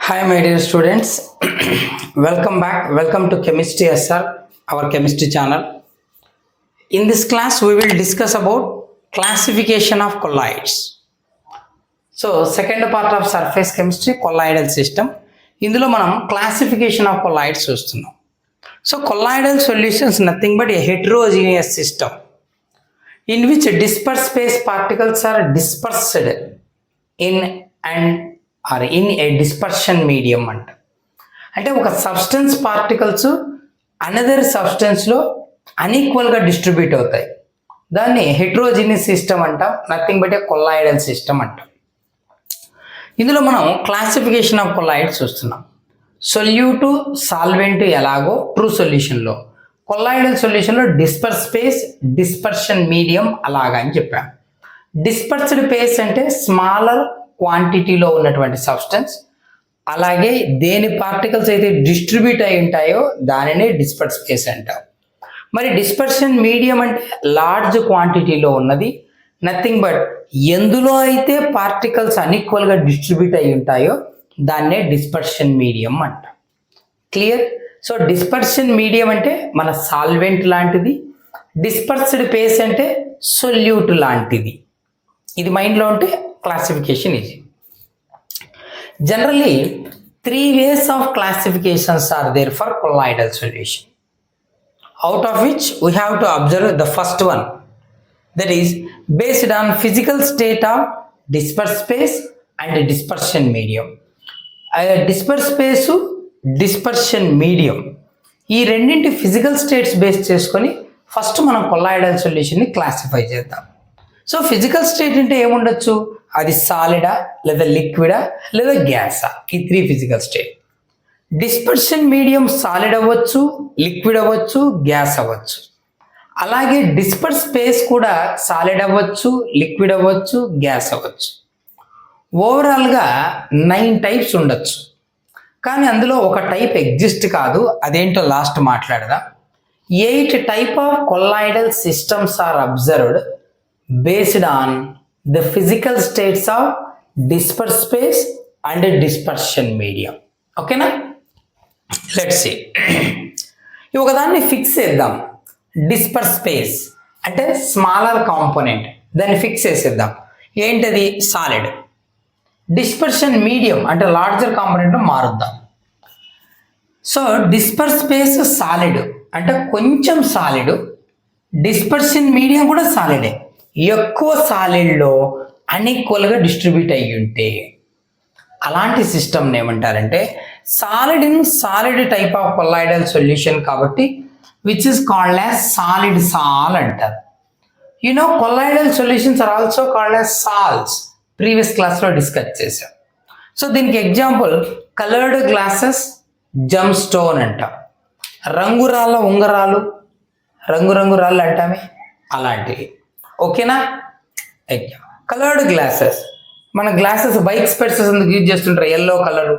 Hi, my dear students. Welcome back. Welcome to Chemistry SR, our chemistry channel. In this class, we will discuss about classification of colloids. So, second part of surface chemistry, colloidal system. ఇందులో మనం classification of colloids చూస్తున్నాం. So, colloidal solutions nothing but a heterogeneous system in which dispersed phase particles are dispersed in a dispersion medium అంటే ఒక substance particles another సబ్స్టెన్స్లో అన్ఈక్వల్గా distribute అవుతాయి. దాన్ని heterogeneous system అంటాం, nothing but a colloidal system అంటాం. ఇందులో మనం క్లాసిఫికేషన్ ఆఫ్ కొల్లాయిడ్స్ చూస్తున్నాం. సొల్యూట్ సాల్వెంట్ ఎలాగో ట్రూ సొల్యూషన్లో, కొల్లాయిడల్ సొల్యూషన్లో డిస్పర్స్ ఫేస్ డిస్పర్షన్ మీడియం అలాగా అని చెప్పాం. డిస్పర్స్డ్ ఫేస్ అంటే స్మాలర్ క్వాంటిటీలో ఉన్నటువంటి సబ్స్టెన్స్, అలాగే దేని పార్టికల్స్ అయితే డిస్ట్రిబ్యూట్ అయి ఉంటాయో దానినే డిస్పర్స్ ఫేస్ అంటాం. మరి డిస్పర్షన్ మీడియం అంటే లార్జ్ క్వాంటిటీలో ఉన్నది, నథింగ్ బట్ ఎందులో అయితే పార్టికల్స్ అన్ఈక్వల్గా డిస్ట్రిబ్యూట్ అయి ఉంటాయో దాన్నే డిస్పర్షన్ మీడియం అంటాం. క్లియర్? సో డిస్పర్షన్ మీడియం అంటే మన సాల్వెంట్ లాంటిది, డిస్పర్స్డ్ ఫేస్ అంటే సొల్యూట్ లాంటిది. ఇది మైండ్లో ఉంటే classification is generally 3 ways of classifications are there for colloidal solution, out of which we have to observe the first one, that is based on physical state of dispersed phase and dispersion medium. Dispersed phase dispersion medium ఈ రెండింటి physical states base చేసుకొని first మనం colloidal సొల్యూషన్ని classify చేద్దాం. So physical state అంటే ఏముండొచ్చు, అది సాలిడా లేదా లిక్విడా లేదా గ్యాసా, ఈ 3 physical state. Dispersion medium solid అవ్వచ్చు, లిక్విడ్ అవ్వచ్చు, గ్యాస్ అవ్వచ్చు. అలాగే డిస్పర్స్ స్పేస్ కూడా సాలిడ్ అవ్వచ్చు, లిక్విడ్ అవ్వచ్చు, గ్యాస్ అవ్వచ్చు. ఓవరాల్గా 9 టైప్స్ ఉండొచ్చు, కానీ అందులో ఒక టైప్ ఎగ్జిస్ట్ కాదు, అదేంటో లాస్ట్ మాట్లాడదాం. 8 type of colloidal systems are observed based on the physical states of dispersed phase and dispersion medium. ఓకేనా? Let's see. ఒకదాన్ని ఫిక్స్ చేద్దాం. డిస్పర్స్ స్పేస్ అంటే స్మాలర్ కాంపోనెంట్, దాన్ని ఫిక్స్ చేసేద్దాం. ఏంటది? సాలిడ్. డిస్పర్షన్ మీడియం అంటే లార్జర్ కాంపోనెంట్ మారుద్దాం. సో డిస్పర్స్ స్పేస్ సాలిడ్ అంటే కొంచెం సాలిడ్, డిస్పర్షన్ మీడియం కూడా సాలిడే. ఎక్కువ సాలిడ్లో అన్ఈక్వల్గా డిస్ట్రిబ్యూట్ అయ్యి ఉంటే అలాంటి సిస్టమ్ని ఏమంటారంటే solid type of colloidal solution కాబట్టి which is called as solid sol అంటారు. Colloidal solutions are also called as sols, previous క్లాస్లో డిస్కస్ చేసాం. సో దీనికి example coloured glasses, gem stone అంటాం. రంగురాళ్ళ ఉంగరాలు, రంగు రాళ్ళు అంటామే, అలాంటివి. ఓకేనా? కలర్డ్ గ్లాసెస్, మన గ్లాసెస్ బైక్ స్పెట్స్ ఎందుకు యూజ్ చేస్తుంటారు, yellow colour,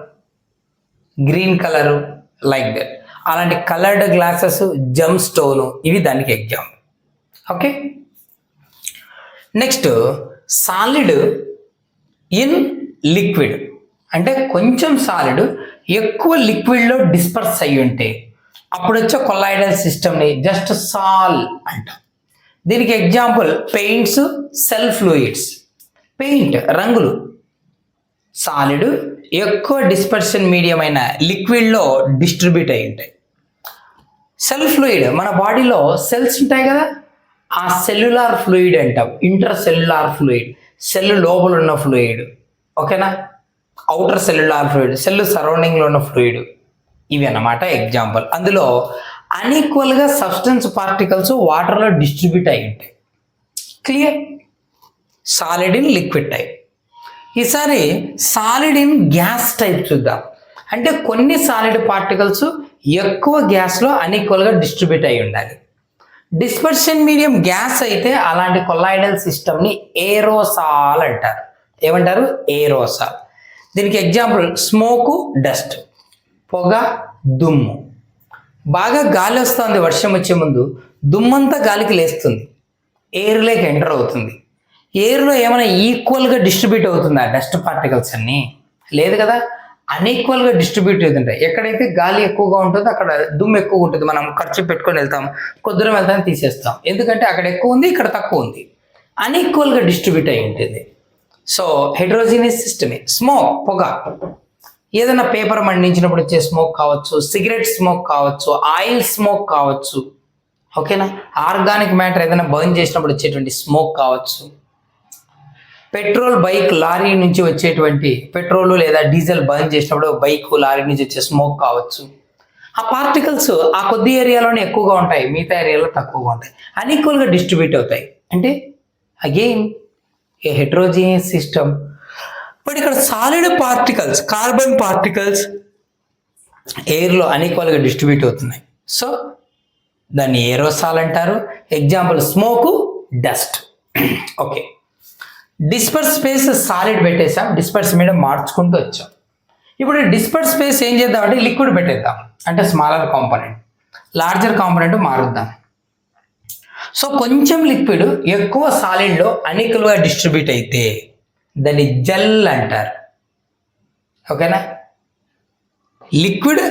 green colour, like that. అలాంటి కలర్డ్ గ్లాసెస్, జమ్ స్టోను, ఇవి దానికి example. Okay, next solid in liquid అంటే కొంచెం సాలిడ్ ఎక్కువ లిక్విడ్లో డిస్పర్స్ అయ్యి ఉంటే అప్పుడు వచ్చే కొల్లాయిడల్ సిస్టమ్ని జస్ట్ సాల్ అంటాం. దీనికి example paints, cell fluids. Paint రంగులు సాలిడ్ ఎక్కువ డిస్పర్షన్ మీడియం అయిన లిక్విడ్లో డిస్ట్రిబ్యూట్ అయి ఉంటాయి. సెల్ ఫ్లూయిడ్ మన బాడీలో సెల్స్ ఉంటాయి కదా, ఆ సెల్యులార్ ఫ్లూయిడ్ అంటాం. ఇంటర్ సెల్యులార్ ఫ్లూయిడ్, సెల్ లోపల ఉన్న ఫ్లూయిడ్. ఓకేనా? అవుటర్ సెల్యులార్ ఫ్లూయిడ్, సెల్ సరౌండింగ్లో ఉన్న ఫ్లూయిడ్. ఇవి అన్నమాట ఎగ్జాంపుల్. అందులో అన్ఈక్వల్గా సబ్స్టెన్స్ పార్టికల్స్ వాటర్లో డిస్ట్రిబ్యూట్ అయి ఉంటాయి. Clear? Solid in liquid type. ఈసారి సాలిడ్ ఇన్ గ్యాస్ టైప్ చూద్దాం. అంటే కొన్ని సాలిడ్ పార్టికల్స్ ఎక్కువ గ్యాస్లో అన్ఈక్వల్గా డిస్ట్రిబ్యూట్ అయి ఉండాలి. డిస్పర్షన్ మీడియం గ్యాస్ అయితే అలాంటి కొల్లాయిడల్ సిస్టమ్ని ఏరోసాల్ అంటారు. ఏమంటారు? ఏరోసాల్. దీనికి ఎగ్జాంపుల్ స్మోకు, డస్ట్, పొగ, దుమ్ము. బాగా గాలి వస్తుంది, వర్షం వచ్చే ముందు దుమ్మంతా గాలికి లేస్తుంది, ఎయిర్లోకి ఎంటర్ అవుతుంది. ఎయిర్లో ఏమైనా ఈక్వల్గా డిస్ట్రిబ్యూట్ అవుతుందా డస్ట్ పార్టికల్స్ అన్నీ? లేదు కదా. అన్ఈక్వల్గా డిస్ట్రిబ్యూట్ అవుతుంటాయి. ఎక్కడైతే గాలి ఎక్కువగా ఉంటుందో అక్కడ దుమ్ము ఎక్కువ ఉంటుంది. మనం ఖర్చు పెట్టుకొని వెళ్తాం, కొద్దిగా వెళ్తాం, తీసేస్తాం. ఎందుకంటే అక్కడ ఎక్కువ ఉంది, ఇక్కడ తక్కువ ఉంది. అన్ఈక్వల్గా డిస్ట్రిబ్యూట్ అయి ఉంటుంది. So heterogeneous సిస్టమే. స్మోక్, పొగ, ఏదైనా పేపర్ మండించినప్పుడు వచ్చే స్మోక్ కావచ్చు, సిగరెట్ స్మోక్ కావచ్చు, ఆయిల్ స్మోక్ కావచ్చు, ఓకేనా, ఆర్గానిక్ మ్యాటర్ ఏదైనా బర్న్ చేసినప్పుడు వచ్చేటువంటి స్మోక్ కావచ్చు, పెట్రోల్ బైక్ లారీ నుంచి వచ్చేటువంటి పెట్రోల్ లేదా డీజిల్ బర్న్ చేసినప్పుడు బైక్ లారీ నుంచి వచ్చే స్మోక్ కావచ్చు. ఆ పార్టికల్స్ ఆ కొద్ది ఏరియాలోనే ఎక్కువగా ఉంటాయి, మిగతా ఏరియాలో తక్కువగా ఉంటాయి, అన్ఈక్వల్గా డిస్ట్రిబ్యూట్ అవుతాయి. అంటే again a heterogeneous system. But ఇక్కడ సాలిడ్ పార్టికల్స్, కార్బన్ పార్టికల్స్ ఎయిర్లో అన్ఈక్వల్గా డిస్ట్రిబ్యూట్ అవుతున్నాయి. సో దాన్ని ఏరోసాల్ అంటారు. Example smoke, dust. Okay, disperse space solid పెట్టేసాం, డిస్పర్స్ మీద మార్చుకుంటూ వచ్చాం. ఇప్పుడు డిస్పర్స్ స్పేస్ ఏం చేద్దామంటే లిక్విడ్ పెట్టేద్దాం, అంటే స్మాలర్ కాంపోనెంట్, లార్జర్ కాంపోనెంట్ మారుద్దాం. సో కొంచెం లిక్విడ్ ఎక్కువ సాలిడ్లో అన్ఈక్వల్గా డిస్ట్రిబ్యూట్ అయితే దాన్ని జెల్ అంటారు. ఓకేనా, liquid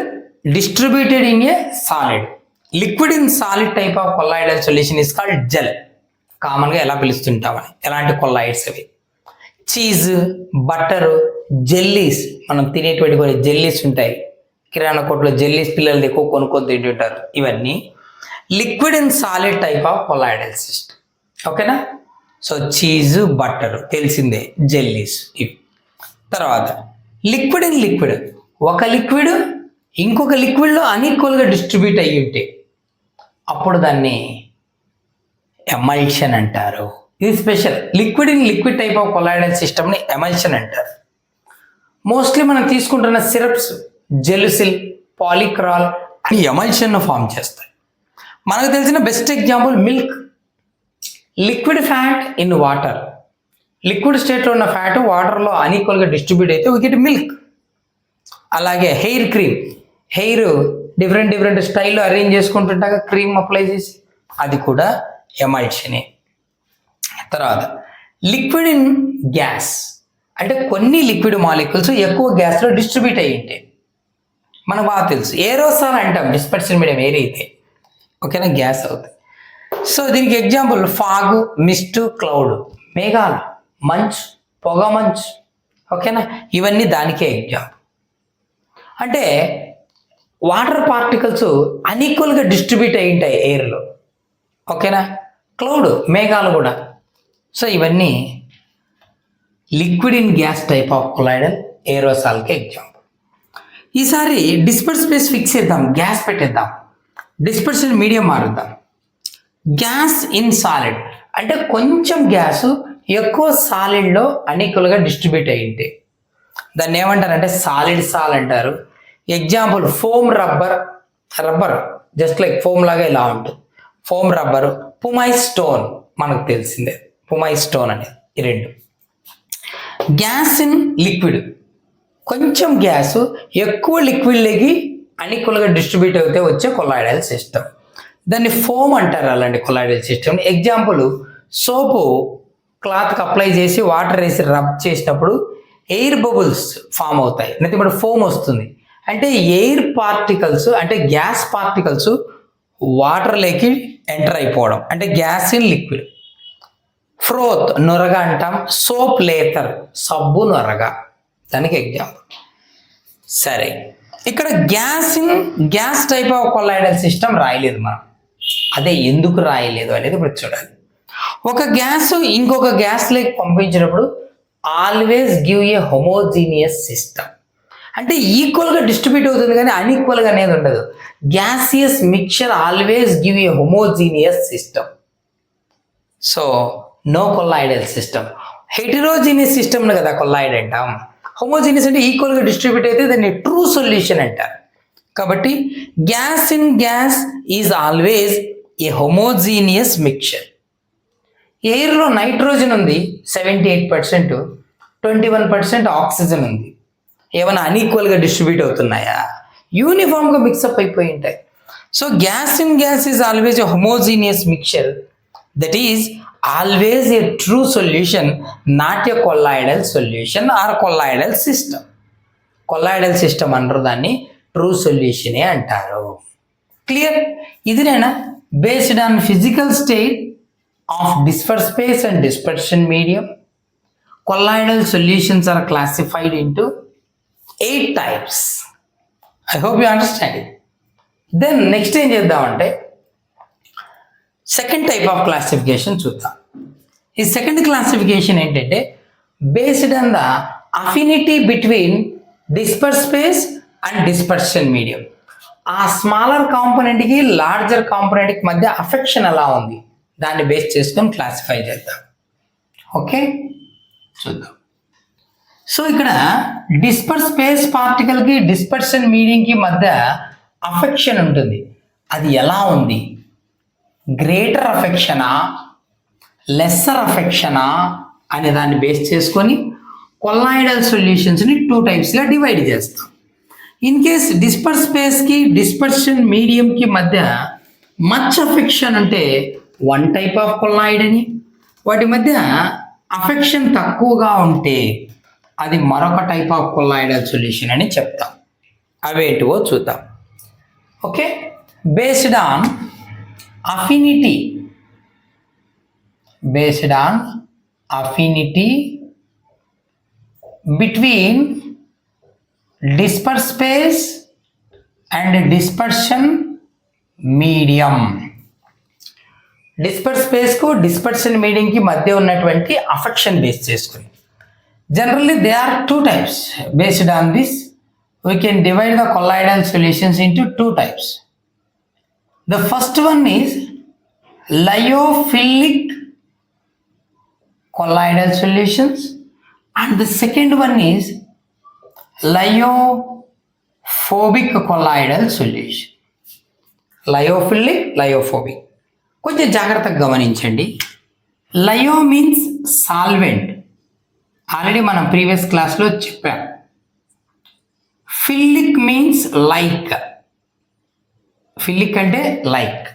distributed in a solid, liquid in solid type of colloidal solution is called gel. కామన్గా ఎలా పిలుస్తుంటామని. ఎలాంటి కొల్లాయిడ్స్ అవి? చీజ్, బట్టరు, జెల్లీస్, మనం తినేటువంటి కొన్ని జెల్లీస్ ఉంటాయి, కిరాణా కొట్లో జెల్లీస్ పిల్లలు ఎక్కువ కొనుక్కొని తింటుంటారు. ఇవన్నీ liquid in solid type of colloidal system. ఓకేనా, సో చీజ్, బట్టరు తెలిసిందే, జెల్లీస్ ఇవి. తర్వాత లిక్విడ్ ఇన్ లిక్విడ్, ఒక లిక్విడ్ ఇంకొక లిక్విడ్లో అన్ఈక్వల్గా డిస్ట్రిబ్యూట్ అయ్యి ఉంటే అప్పుడు దాన్ని ఎమల్షన్ అంటారు. ఇది special. Liquid in liquid type of colloidal సిస్టమ్ని ఎమల్షన్ అంటారు. మోస్ట్లీ మనం తీసుకుంటున్న సిరప్స్ జెలుసిల్, పాలిక్రాల్ అని ఎమల్షన్ను ఫామ్ చేస్తాయి. మనకు తెలిసిన best example milk. Liquid fat in water, liquid స్టేట్లో ఉన్న ఫ్యాట్ వాటర్లో అన్ఈక్వల్గా డిస్ట్రిబ్యూట్ అయితే వీ గెట్ మిల్క్. అలాగే హెయిర్ క్రీమ్, హెయిర్ డిఫరెంట్ స్టైల్లో అరేంజ్ చేసుకుంటుంటాక క్రీమ్ అప్లై చేసి, అది కూడా ఎమల్షనే. తర్వాత లిక్విడ్ ఇన్ గ్యాస్, అంటే కొన్ని లిక్విడ్ మాలిక్యూల్స్ ఎక్కువ గ్యాస్లో డిస్ట్రిబ్యూట్ అయ్యి ఉంటాయి. మనకు బాగా తెలుసు ఏరోసాల్ అంటాం, డిస్పర్షన్ మీడియం ఏరి అయితే, ఓకేనా, గ్యాస్ అవుతుంది. సో దీనికి ఎగ్జాంపుల్ ఫాగ్, మిస్ట్, క్లౌడ్, మేఘాలు, మంచు, పొగ మంచు, ఓకేనా, ఇవన్నీ దానికే ఎగ్జాంపుల్. అంటే వాటర్ పార్టికల్స్ అన్ఈక్వల్గా డిస్ట్రిబ్యూట్ అయి ఉంటాయి ఎయిర్లో, ఓకేనా, క్లౌడ్, మేఘాలు కూడా. సో ఇవన్నీ liquid in gas type of colloidal ఏరోసాల్కి ఎగ్జాంపుల్. ఈసారి డిస్పర్స్ స్పేస్ ఫిక్స్ చేద్దాం, గ్యాస్ పెట్టేద్దాం, డిస్పర్షన్ మీడియం మారుద్దాం. గ్యాస్ ఇన్ సాలిడ్, అంటే కొంచెం గ్యాసు ఎక్కువ సాలిడ్లో అన్ఈక్వల్గా డిస్ట్రిబ్యూట్ అయి ఉంటాయి. దాన్ని ఏమంటారంటే సాలిడ్ సాల్ అంటారు. Example foam rubber, rubber just like foam లాగా ఇలా ఉంటుంది, ఫోమ్ రబ్బరు, పుమై స్టోన్, మనకు తెలిసిందే పుమై స్టోన్ అనేది. ఈ రెండు. గ్యాస్ ఇన్ లిక్విడ్, కొంచెం గ్యాసు ఎక్కువ లిక్విడ్లకి అన్ఈక్వల్గా డిస్ట్రిబ్యూట్ అయితే వచ్చే కొల్లాయిడల్ సిస్టమ్, దాన్ని ఫోమ్ అంటారు. అలాంటి కొల్లాయిడల్ సిస్టమ్ ఎగ్జాంపుల్ సోపు క్లాత్కి అప్లై చేసి వాటర్ వేసి రబ్ చేసినప్పుడు ఎయిర్ బబుల్స్ ఫామ్ అవుతాయి, లేకపోతే ఇప్పుడు ఫోమ్ వస్తుంది. అంటే ఎయిర్ పార్టికల్స్, అంటే గ్యాస్ పార్టికల్స్ వాటర్లోకి ఎంటర్ అయిపోవడం, అంటే గ్యాస్ ఇన్ లిక్విడ్. ఫ్రోత్, నొరగ అంటాం. సోప్, లేతర్, సబ్బు, నొరగ, దానికి ఎగ్జాంపుల్. సరే, ఇక్కడ gas type of colloidal system రాయలేదు మనం. అదే ఎందుకు రాయలేదు అనేది ఇప్పుడు చూడాలి. ఒక గ్యాస్ ఇంకొక గ్యాస్లోకి పంపించినప్పుడు always give a homogeneous system, అంటే ఈక్వల్గా డిస్ట్రిబ్యూట్ అవుతుంది కానీ అన్ఈక్వల్గా అనేది ఉండదు. Gaseous mixture always give a homogeneous system. So no colloidal system. Heterogeneous సిస్టమ్ను కదా కొల్లాయిడ్ అంటాం. హోమోజీనియస్ అంటే ఈక్వల్గా డిస్ట్రిబ్యూట్ అయితే దాన్ని ట్రూ సొల్యూషన్ అంటారు. కాబట్టి gas in gas is always a homogeneous mixture. ఎయిర్లో నైట్రోజన్ ఉంది 78%, 21% ఆక్సిజన్ ఉంది. ఏమైనా అన్ఈక్వల్గా డిస్ట్రిబ్యూట్ అవుతున్నాయా? యూనిఫామ్గా మిక్సప్ అయిపోయి ఉంటాయి. So gas in gas is always a homogeneous mixture, that is always a true solution, not a colloidal solution or colloidal system. Colloidal system అంటారు, దాన్ని true సొల్యూషనే అంటారు. క్లియర్? ఇదినేనా based on physical state of dispersed space and dispersion medium, colloidal solutions are classified into 8 types. I hope you understand it. Then next ఏం చేద్దామంటే second type of classification చూద్దాం. ఈ second classification ఏంటంటే based on the affinity between disperse space and dispersion medium. ఆ smaller కాంపోనెంట్కి larger కాంపోనెంట్కి మధ్య affection ఎలా ఉంది దాన్ని బేస్ చేసుకొని క్లాసిఫై చేద్దాం. ఓకే, చూద్దాం. సో ఇక్కడ డిస్పర్స్ స్పేస్ పార్టికల్కి డిస్పర్షన్ మీడియంకి మధ్య అఫెక్షన్ ఉంటుంది. అది ఎలా ఉంది? గ్రేటర్ అఫెక్షనా, లెస్సర్ అఫెక్షనా అనే దాన్ని బేస్ చేసుకొని కొల్లాయిడల్ సొల్యూషన్స్ని 2 టైప్స్గా డివైడ్ చేస్తాం. ఇన్ కేస్ డిస్పర్స్ స్పేస్కి డిస్పర్షన్ మీడియంకి మధ్య మచ్ అఫెక్షన్ అంటే 1 టైప్ ఆఫ్ కొల్లాయిడ్ అని, వాటి మధ్య అఫెక్షన్ తక్కువగా ఉంటే అది మరొక టైప్ ఆఫ్ కొల్లాయిడల్ సొల్యూషన్ అని చెప్తాం. అవేంటివో చూద్దాం. Okay, based on affinity, based on affinity between disperse space and dispersion medium. Disperse స్పేస్కు డిస్పర్షన్ మీడియంకి మధ్య ఉన్నటువంటి అఫెక్షన్ బేస్ చేసుకుని generally they are 2 types. Based on this we can divide the colloidal solutions into 2 types. The first one is lyophilic colloidal solutions and the second one is lyophobic colloidal solution. Lyophilic, lyophobic కొంచెం జాగ్రత్తగా గమనించండి. లయో means solvent, already మనం previous క్లాస్లో చెప్పాం. ఫిల్లిక్ means like, ఫిల్లిక్ అంటే like,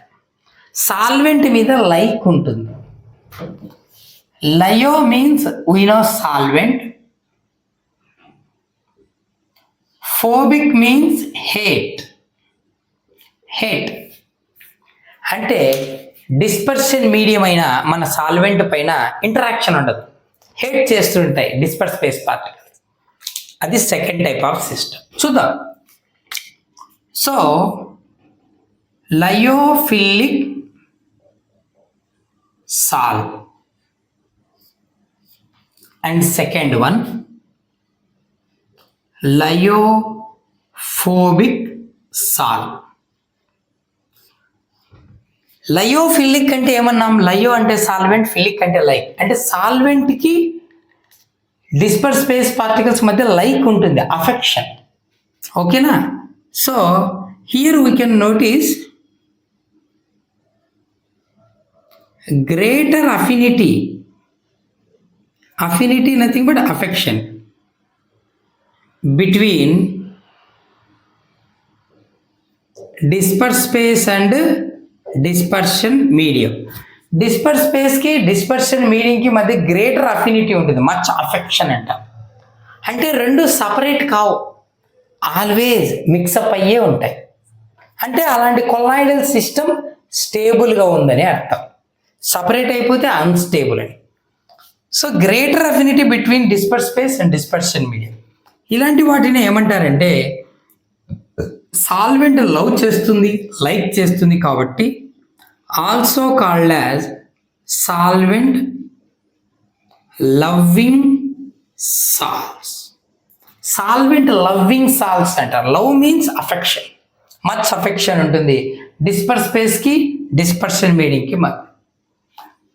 solvent మీద like ఉంటుంది. Lyo means we know solvent, phobic means hate. Hate అంటే డిస్పర్షన్ మీడియం అయిన మన సాల్వెంట్ పైన ఇంటరాక్షన్ ఉండదు, హేట్ చేస్తుంటాయి డిస్పర్స్ స్పేస్ పార్టికల్స్. అది సెకండ్ టైప్ ఆఫ్ సిస్టమ్. చూద్దాం. So lyophilic sol and second one lyophobic sol. Lyophilic అంటే ఏమన్నాం? లయో అంటే సాల్వెంట్, ఫిలిక్ అంటే లైక్. అంటే సాల్వెంట్కి డిస్పర్స్ స్పేస్ పార్టికల్స్ మధ్య లైక్ ఉంటుంది, అఫెక్షన్. ఓకేనా? So here we can notice greater affinity. Affinity nothing but affection between disperse space and dispersion medium. Disperse స్పేస్కి డిస్పర్షన్ మీడియంకి మధ్య గ్రేటర్ అఫినిటీ ఉంటుంది, మచ్ అఫెక్షన్ అంట. అంటే రెండు సపరేట్ కావు, ఆల్వేజ్ మిక్సప్ అయ్యే ఉంటాయి. అంటే అలాంటి కొల్లాయిడల్ సిస్టమ్ స్టేబుల్గా ఉందని అర్థం. సపరేట్ అయిపోతే అన్స్టేబుల్ అని. So greater affinity between disperse space and dispersion medium, ఇలాంటి వాటిని ఏమంటారంటే సాల్వెంట్ లవ్ చేస్తుంది, లైక్ చేస్తుంది కాబట్టి also called as solvent loving salts. Solvent loving salts అంటారు. Love means affection, much affection ఉంటుంది డిస్పర్స్ స్పేస్కి డిస్పర్షన్ మీడియంకి మధ్య.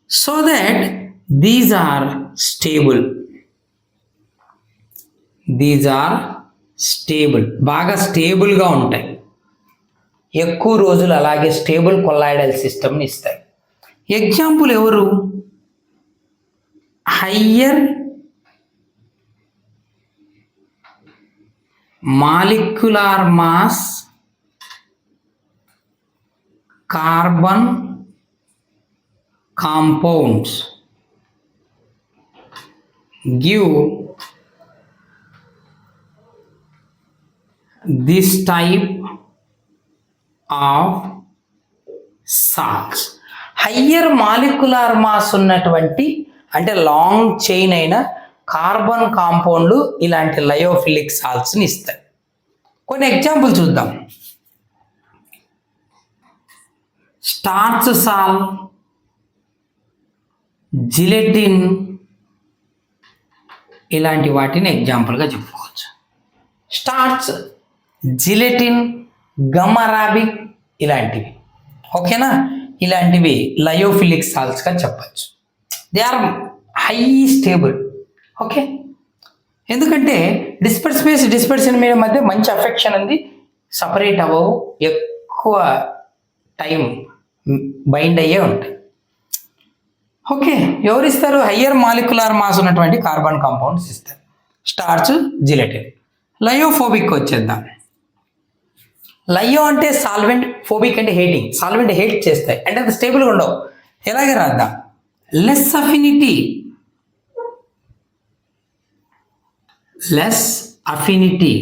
So that these are stable, these are stable, బాగా స్టేబుల్గా ఉంటాయి, ఎక్కువ రోజులు అలాగే స్టేబుల్ కొల్లాయిడల్ సిస్టమ్ని ఇస్తాయి. ఎగ్జాంపుల్ ఎవరు? Higher molecular mass carbon compounds give this type of salts. Higher molecular mass ఉన్నటువంటి అంటే లాంగ్ చైన్ అయిన కార్బన్ కాంపౌండ్లు ఇలాంటి లయోఫిలిక్ సాల్ట్స్ని ఇస్తాయి. కొన్ని ఎగ్జాంపుల్ చూద్దాం. స్టార్చ్ సాల్, జిలెటిన్ ఇలాంటి వాటిని ఎగ్జాంపుల్గా చెప్పుకోవచ్చు. స్టార్చ్, జిలెటిన్, గమ్ అరాబిక్ ఇలాంటివి. ఓకేనా? ఇలాంటివి లయోఫిలిక్ సాల్ట్స్గా చెప్పచ్చు. They are high stable. Okay, ఎందుకంటే డిస్పర్షన్ మీద మధ్య మంచి అఫెక్షన్ ఉంది, సపరేట్ అవ్వవు, ఎక్కువ టైం బైండ్ అయ్యే ఉంటాయి. ఓకే, ఎవరు ఇస్తారు? హయ్యర్ మాలిక్యులర్ మాస్ ఉన్నటువంటి కార్బన్ కాంపౌండ్స్ ఇస్తారు. Starch, gelatine. లయోఫోబిక్ వచ్చేద్దాం. లయో అంటే సాల్వెంట్, ఫోబిక్ అంటే హేటింగ్. సాల్వెంట్ హేట్ చేస్తాయి అంటే అది స్టేబుల్గా ఉండవు. ఎలాగే రాద్దాం. లెస్ అఫినిటీ,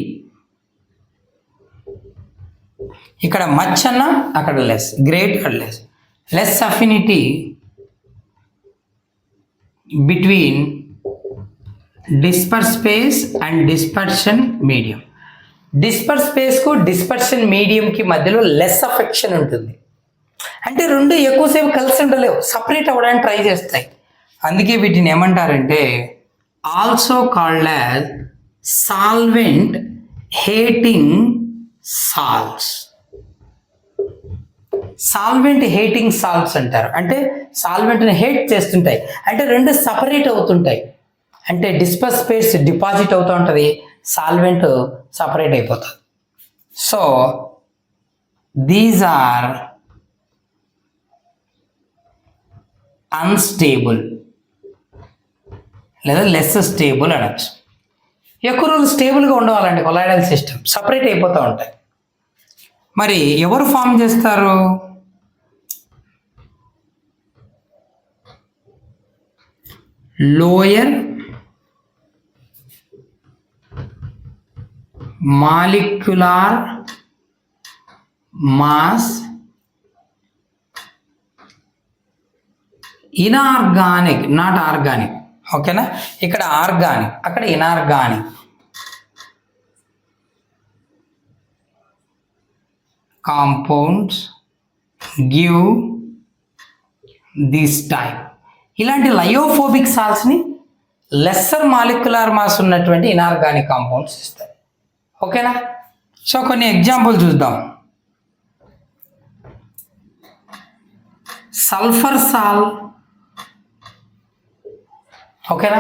ఇక్కడ మచ్ అన్న అక్కడ లెస్, గ్రేట్ అక్కడ less. Less affinity between disperse space and dispersion medium. Disperse స్పేస్కు డిస్పర్షన్ మీడియంకి మధ్యలో లెస్ అఫెక్షన్ ఉంటుంది. అంటే రెండు ఎక్కువసేపు కలిసి ఉండలేవు, సపరేట్ అవ్వడానికి ట్రై చేస్తాయి. అందుకే వీటిని ఏమంటారంటే also called as solvent hating salts. Solvent hating salts అంటారు. అంటే సాల్వెంట్ని హేట్ చేస్తుంటాయి, అంటే రెండు సపరేట్ అవుతుంటాయి. అంటే డిస్పర్స్ స్పేస్ డిపాజిట్ అవుతూ ఉంటుంది, సాల్వెంట్ సపరేట్ అయిపోతుంది. సో దీస్ ఆర్ అన్స్టేబుల్ లేదా లెస్ స్టేబుల్ అనొచ్చు. ఎక్కువ రోజులు స్టేబుల్గా ఉండవాలండి కొలాయిడల్ సిస్టమ్, సపరేట్ అయిపోతూ ఉంటాయి. మరి ఎవరు ఫామ్ చేస్తారు? Lower molecular mass inorganic, not organic. ఓకేనా? ఇక్కడ ఆర్గానిక్, అక్కడ inorganic. Compounds give this type. ఇలాంటి లయోఫోబిక్ సాల్ట్స్ని లెస్సర్ మాలిక్యులర్ మాస్ ఉన్నటువంటి ఇనార్గానిక్ కాంపౌండ్స్ ఇస్తాయి. ఓకేనా? సో కొన్ని ఎగ్జాంపుల్ చూద్దాం. సల్ఫర్ సాల్. ఓకేనా?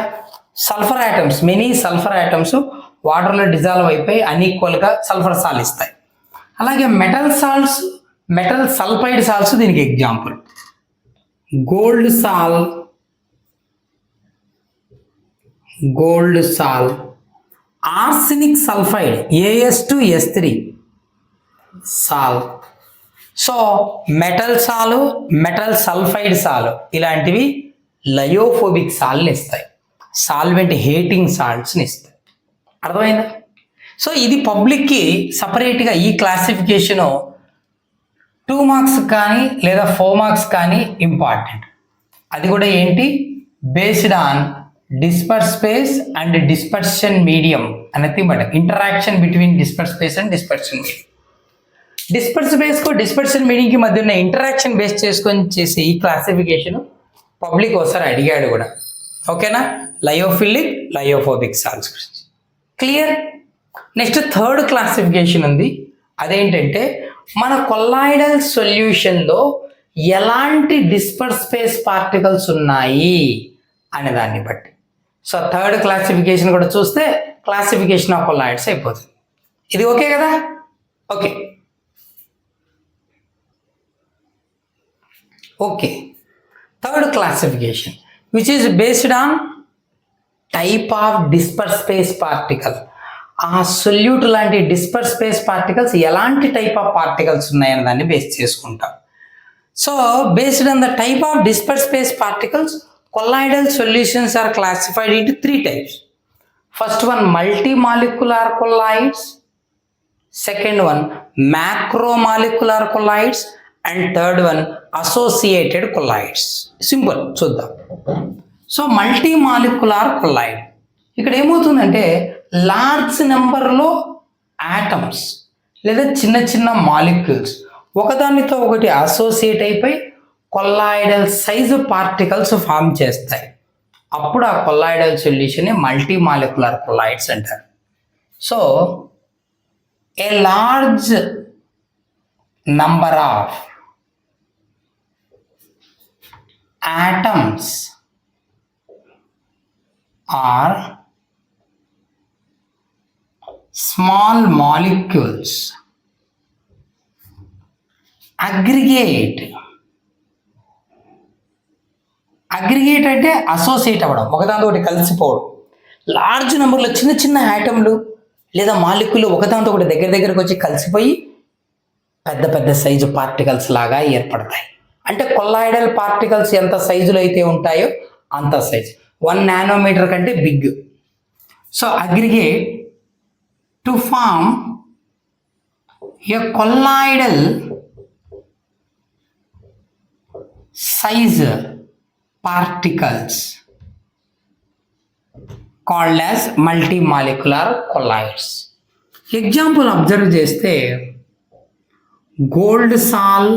Sulphur items, many sulphur items వాటర్లో డిజాల్వ్ అయిపోయి అన్ఈక్వల్గా సల్ఫర్ సాల్ ఇస్తాయి. అలాగే metal salts, metal sulphide salts దీనికి ఎగ్జాంపుల్. గోల్డ్ సాల్, ఆర్సెనిక్ సల్ఫైడ్ As2S3 సాల్. సో మెటల్ సాలు, మెటల్ సల్ఫైడ్ సాలు ఇలాంటివి లయోఫోబిక్ సాల్ని ఇస్తాయి, సాల్వెంట్ హేటింగ్ సాల్ట్స్ని ఇస్తాయి. అర్థమైందా? సో ఇది పబ్లిక్కి సపరేట్గా ఈ క్లాసిఫికేషను 2 మార్క్స్ కానీ లేదా 4 మార్క్స్ కానీ ఇంపార్టెంట్. అది కూడా ఏంటి? Based on disperse space and dispersion medium అనేది but interaction between disperse space and dispersion medium. Disperse స్పేస్కు డిస్పర్షన్ మీడియంకి మధ్య ఉన్న ఇంటరాక్షన్ బేస్ చేసుకొని చేసే ఈ క్లాసిఫికేషన్ పబ్లిక్ ఒకసారి అడిగాడు కూడా. ఓకేనా? లయోఫిలిక్, లయోఫోబిక్ సాల్ట్స్ గురించి క్లియర్. నెక్స్ట్ థర్డ్ క్లాసిఫికేషన్ ఉంది. అదేంటంటే మన కొల్లాయిడల్ సొల్యూషన్లో ఎలాంటి డిస్పర్స్ స్పేస్ పార్టికల్స్ ఉన్నాయి అనే దాన్ని బట్టి. సో థర్డ్ క్లాసిఫికేషన్ కూడా చూస్తే క్లాసిఫికేషన్ ఆఫ్ కొల్లాయిడ్స్ అయిపోతుంది. ఇది ఓకే కదా? Okay okay third classification which is based on type of disperse space particle. ఆ సొల్యూట్ లాంటి డిస్పర్స్ స్పేస్ పార్టికల్స్ ఎలాంటి టైప్ ఆఫ్ పార్టికల్స్ ఉన్నాయని దాన్ని బేస్ చేసుకుంటాం. So based on the type of disperse space particles colloidal solutions are classified into 3 types. First one, multi-molecular colloids. second one macromolecular colloids, and third one associated colloids. Simple చూద్దాం. So మల్టీమాలిక్యులర్ colloid ఇక్కడ ఏమవుతుందంటే large నెంబర్లో atoms లేదా చిన్న చిన్న molecules ఒకదానితో ఒకటి associate అయిపోయి కొల్లాయిడల్ సైజు పార్టికల్స్ ఫామ్ చేస్తాయి. అప్పుడు ఆ కొల్లాయిడల్ సొల్యూషన్ మల్టీమాలిక్యులర్ కొలాయిడ్స్ అంటారు. So a large number of atoms or small molecules aggregate అంటే అసోసియేట్ అవ్వడం, ఒకదానితో ఒకటి కలిసిపోవడం. లార్జ్ నెంబర్లో చిన్న చిన్న యాటమ్లు లేదా మాలిక్యూలు ఒకదానితో ఒకటి దగ్గరకు వచ్చి కలిసిపోయి పెద్ద పెద్ద సైజు పార్టికల్స్ లాగా ఏర్పడతాయి. అంటే కొల్లాయిడల్ పార్టికల్స్ ఎంత సైజులో అయితే ఉంటాయో అంత సైజు 1 నానోమీటర్ కంటే big. So aggregate to form a colloidal size particles called as multimolecular colloids. Example observe చేస్తే గోల్డ్ సాల్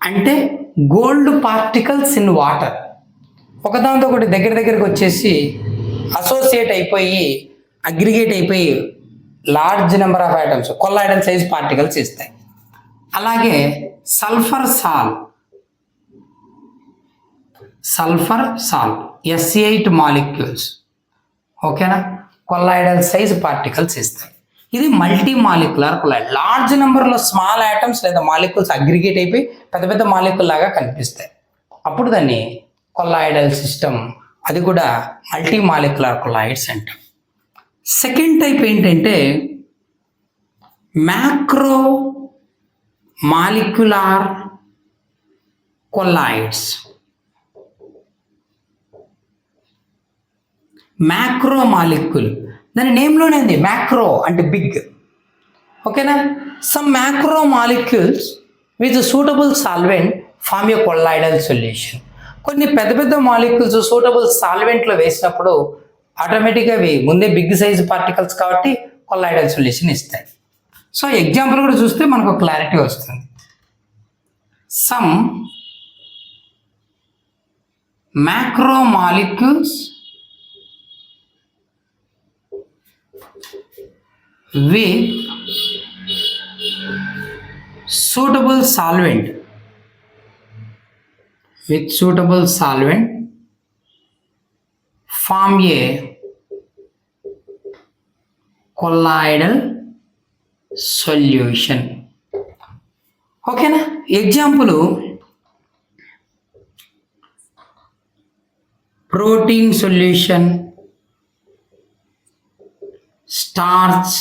అంటే గోల్డ్ పార్టికల్స్ ఇన్ వాటర్ ఒకదానితో ఒకటి దగ్గరకు వచ్చేసి అసోసియేట్ అయిపోయి అగ్రిగేట్ అయిపోయి large number of items colloidal size particles ఇస్తాయి. అలాగే సల్ఫర్ సాల్ S8 మాలిక్యూల్స్ ఓకేనా కొల్లాయిడల్ సైజ్ పార్టికల్స్ ఇస్తాయి. ఇది మల్టీమాలిక్యులర్ కొలాయిడ్. లార్జ్ నెంబర్లో స్మాల్ ఆటమ్స్ లేదా మాలిక్యూల్స్ అగ్రిగేట్ అయిపోయి పెద్ద పెద్ద మాలిక్యూల్ లాగా కనిపిస్తాయి. అప్పుడు దాన్ని కొల్లాయిడల్ సిస్టమ్, అది కూడా మల్టీమాలిక్యులర్ కొలాయిడ్స్ అంటాం. సెకండ్ టైప్ ఏంటంటే macro molecular colloids. Macro molecule దాని నేమ్లోనే ఉంది, మ్యాక్రో అంటే బిగ్ ఓకేనా. Some macro molecules with suitable solvent form a colloidal solution. కొన్ని పెద్ద పెద్ద మాలిక్యూల్స్ సూటబుల్ సాల్వెంట్లో వేసినప్పుడు ఆటోమేటిక్గా అవి ముందే బిగ్ సైజ్ పార్టికల్స్ కాబట్టి కొల్లాయిడల్ సొల్యూషన్ ఇస్తాయి. సో ఎగ్జాంపుల్ కూడా చూస్తే మనకు క్లారిటీ వస్తుంది. Some macro molecules with suitable solvent form a colloidal solution. ఓకేనా. Example protein solution, starch,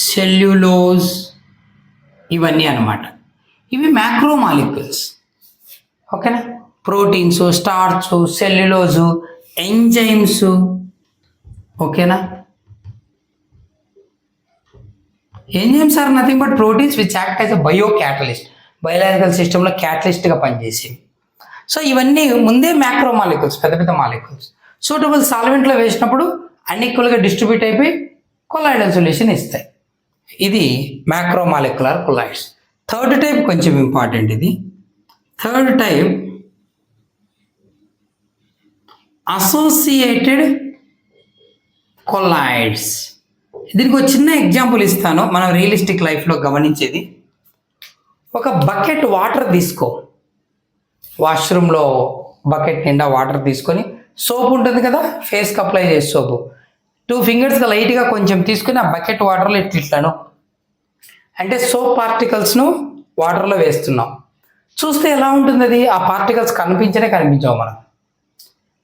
cellulose, ఇవన్నీ అన్నమాట. ఇవి మ్యాక్రో మాలిక్యూల్స్ ఓకేనా. ప్రోటీన్స్, స్టార్చ్, సెల్యులోజు, ఎంజైమ్స్ ఓకేనా. Enzymes are nothing but proteins which act as a bio catalyst, biological సిస్టంలో క్యాటలిస్ట్గా పనిచేసేవి. So ఇవన్నీ ముందే మ్యాక్రో మాలిక్యూల్స్, పెద్ద పెద్ద మాలిక్యూల్స్ సూటబుల్ సాల్వెంట్లో వేసినప్పుడు అన్ఈక్వల్గా డిస్ట్రిబ్యూట్ అయిపోయి కొల్లాయిడల్ సొల్యూషన్ ఇస్తాయి. ఇది macro molecular colloids. Third type కొంచెం ఇంపార్టెంట్. ఇది థర్డ్ టైప్ అసోసియేటెడ్ కొలాయిడ్స్. దీనికి ఒక చిన్న ఎగ్జాంపుల్ ఇస్తాను, మనం రియలిస్టిక్ లైఫ్లో గమనించేది. ఒక బకెట్ వాటర్ తీసుకో, వాష్రూమ్లో బకెట్ నిండా వాటర్ తీసుకొని సోప్ ఉంటుంది కదా, ఫేస్కి అప్లై చేసే సోపు 2 ఫింగర్స్గా లైట్గా కొంచెం తీసుకుని ఆ బకెట్ వాటర్లో ఇట్లాను అంటే సోప్ పార్టికల్స్ను వాటర్లో వేస్తున్నాం. చూస్తే ఎలా ఉంటుంది అది? ఆ పార్టికల్స్ కనిపించవు మనం.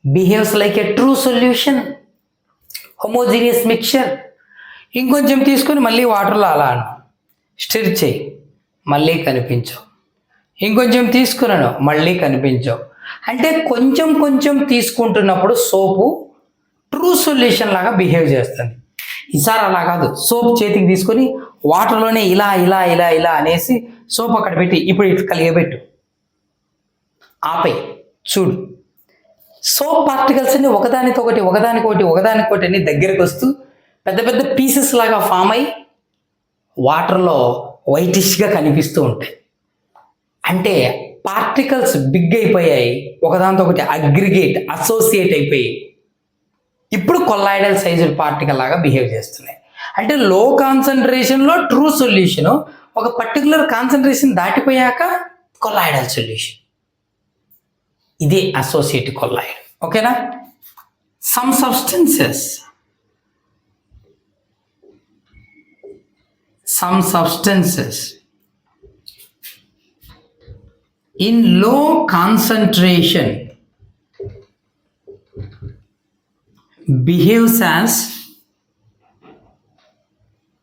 బిహేవ్స్ లైక్ ఏ ట్రూ సొల్యూషన్, హోమోజీనియస్ మిక్చర్. ఇంకొంచెం తీసుకొని మళ్ళీ వాటర్లో అలా స్టిర్ చేయి, మళ్ళీ కనిపించవు. ఇంకొంచెం తీసుకున్నాను, మళ్ళీ కనిపించవు. అంటే కొంచెం కొంచెం తీసుకుంటున్నప్పుడు సోపు ట్రూ సొల్యూషన్ లాగా బిహేవ్ చేస్తుంది. ఈసారి అలా కాదు, సోప్ చేతికి తీసుకొని వాటర్లోనే ఇలా ఇలా ఇలా ఇలా అనేసి సోప్ అక్కడ పెట్టి ఇప్పుడు ఇటు కలిగబెట్టు, ఆపై చూడు, సోప్ పార్టికల్స్ అన్ని ఒకదానికొకటి అన్ని దగ్గరికి వస్తూ పెద్ద పెద్ద పీసెస్ లాగా ఫామ్ అయి వాటర్లో వైటిష్గా కనిపిస్తూ ఉంటాయి. అంటే పార్టికల్స్ బిగ్ అయిపోయాయి, ఒకదానితో ఒకటి అగ్రిగేట్ అసోసియేట్ అయిపోయి ఇప్పుడు కొల్లాయిడల్ సైజుడ్ పార్టికల్ లాగా బిహేవ్ చేస్తున్నాయి. అంటే లో కాన్సన్ట్రేషన్లో ట్రూ సొల్యూషన్, ఒక పర్టికులర్ కాన్సన్ట్రేషన్ దాటిపోయాక కొల్లాయిడల్ సొల్యూషన్. ఇదే అసోసియేటివ్ కొల్లాయిడ్. ఓకేనా? Some substances in low concentration behaves as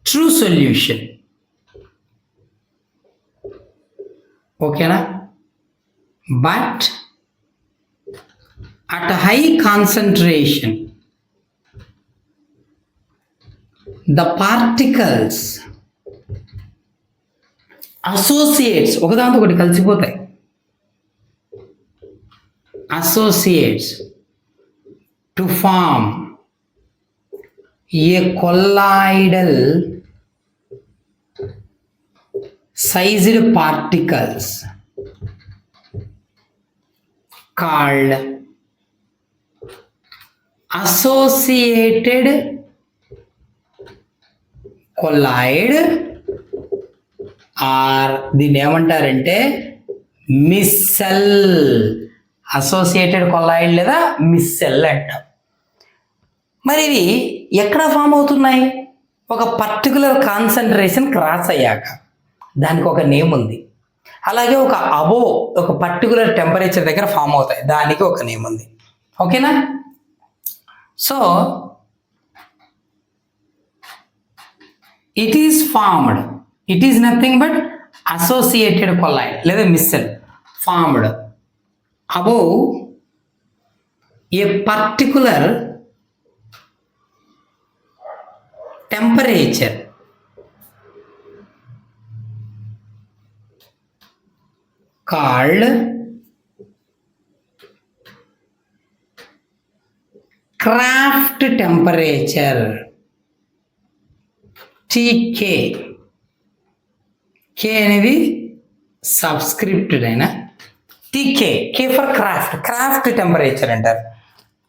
true solution. Okay na? But at a high concentration the particles associates ఒకదానితో ఒకటి కలిసిపోతాయి, associates to form a colloidal sized particles called associated colloid, or దీన్ని ఏమంటారంటే మిస్సెల్. Associated colloid లేదా మిస్సెల్ అంటాం. మరి ఇవి ఎక్కడ ఫామ్ అవుతున్నాయి? ఒక పర్టికులర్ కాన్సన్ట్రేషన్ క్రాస్ అయ్యాక దానికి ఒక నేమ్ ఉంది. అలాగే ఒక అబో ఒక పర్టికులర్ టెంపరేచర్ దగ్గర ఫామ్ అవుతాయి, దానికి ఒక నేమ్ ఉంది. ఓకేనా? So it is formed, it is nothing but associated colloid లేదా మిస్సెల్ formed above a particular temperature called Kraft temperature, TK. K అనేది సబ్స్క్రిప్టెడ్ అయినా TK, K for craft temperature అంటారు.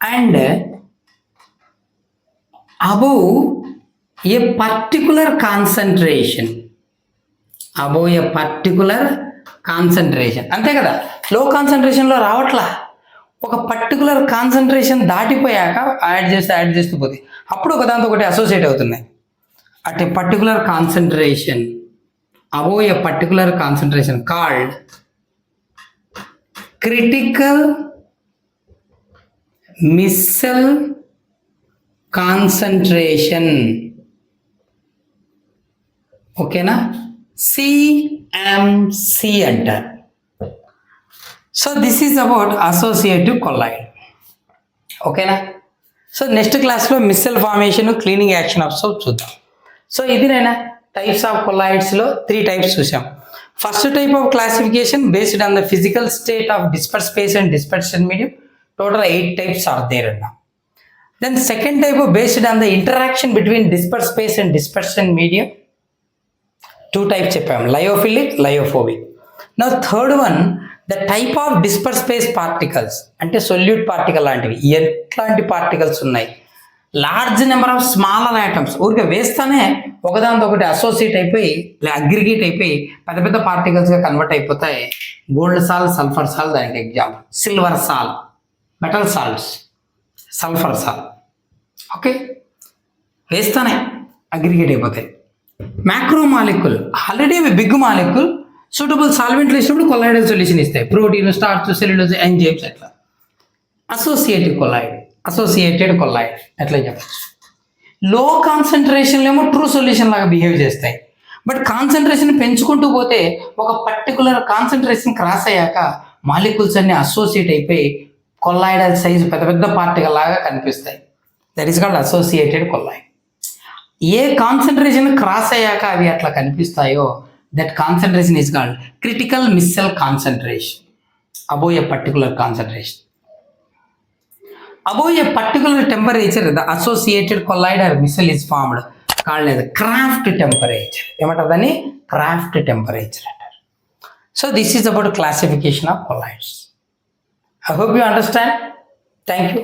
And above a particular concentration, అంతే కదా, లో కాన్సన్ట్రేషన్లో రావట్లా, ఒక పర్టికులర్ కాన్సన్ట్రేషన్ దాటిపోయాక యాడ్ చేస్తూ పోతే అప్పుడు ఒకదాంతో ఒకటి అసోసియేట్ అవుతున్నాయి. At a particular concentration above a particular concentration called critical missile concentration. ఓకేనా? CMC అంటారు. So this is about associative colloid. ఓకేనా? సో నెక్స్ట్ క్లాస్లో micelle formation, cleaning action of soap చూద్దాం. సో ఇది నైనా టైప్స్ ఆఫ్ కొల్లాయిడ్స్లో 3 types చూసాం. First type of classification based on the physical state of disperse space and dispersion medium. Total 8 types are there అన్న. Then second type based on the interaction between dispersed space and dispersion medium. 2 types చెప్పాము, lyophilic, lyophobic. Now third one, the type of dispersed space particles అంటే solute particle లాంటివి. ఎట్లాంటి particles ఉన్నాయి? Large number of smaller items ఊరికే వేస్తానే ఒకదానితో ఒకటి associate అయిపోయి aggregate అయిపోయి పెద్ద పెద్ద పార్టికల్స్గా కన్వర్ట్ అయిపోతాయి. గోల్డ్ సాల్, సల్ఫర్ సాల్ దానికి ఎగ్జాంపుల్. సిల్వర్ సాల్, మెటల్ సాల్ట్స్, సల్ఫర్ సాల్. ఓకే, వేస్తానే అగ్రిగేట్ అయిపోతాయి. మ్యాక్రో మాలిక్యూల్ ఆల్రెడీ అవి బిగ్ మాలిక్యూల్ సూటబుల్ సాల్వెంట్లు ఇచ్చినప్పుడు కొల్లాయిడల్ సొల్యూషన్ ఇస్తాయి. ప్రోటీన్, స్టార్చ్, సెల్యులోజ్, ఎంజైమ్స్ అట్లా. అసోసియేటెడ్ కొల్లాయిడ్ అట్లా చెప్పచ్చు. లో కాన్సన్ట్రేషన్లో ఏమో ట్రూ సొల్యూషన్ లాగా బిహేవ్ చేస్తాయి. బట్ కాన్సన్ట్రేషన్ పెంచుకుంటూ పోతే ఒక పర్టికులర్ కాన్సన్ట్రేషన్ క్రాస్ అయ్యాక మాలిక్యూల్స్ అన్ని అసోసియేట్ అయిపోయి కొల్లాయిడల్ సైజు పెద్ద పెద్ద పార్టికల్ లాగా కనిపిస్తాయి. That is called associated colloid. ఏ కాన్సన్ట్రేషన్ క్రాస్ అయ్యాక అవి అట్లా కనిపిస్తాయో that concentration is called critical micelle concentration above a particular concentration. Above a particular temperature, the associated colloid or missile is formed called as Kraft temperature. ఏమంటారు? Kraft temperature అంటారు. So this is about classification of colloids. I hope you understand. Thank you.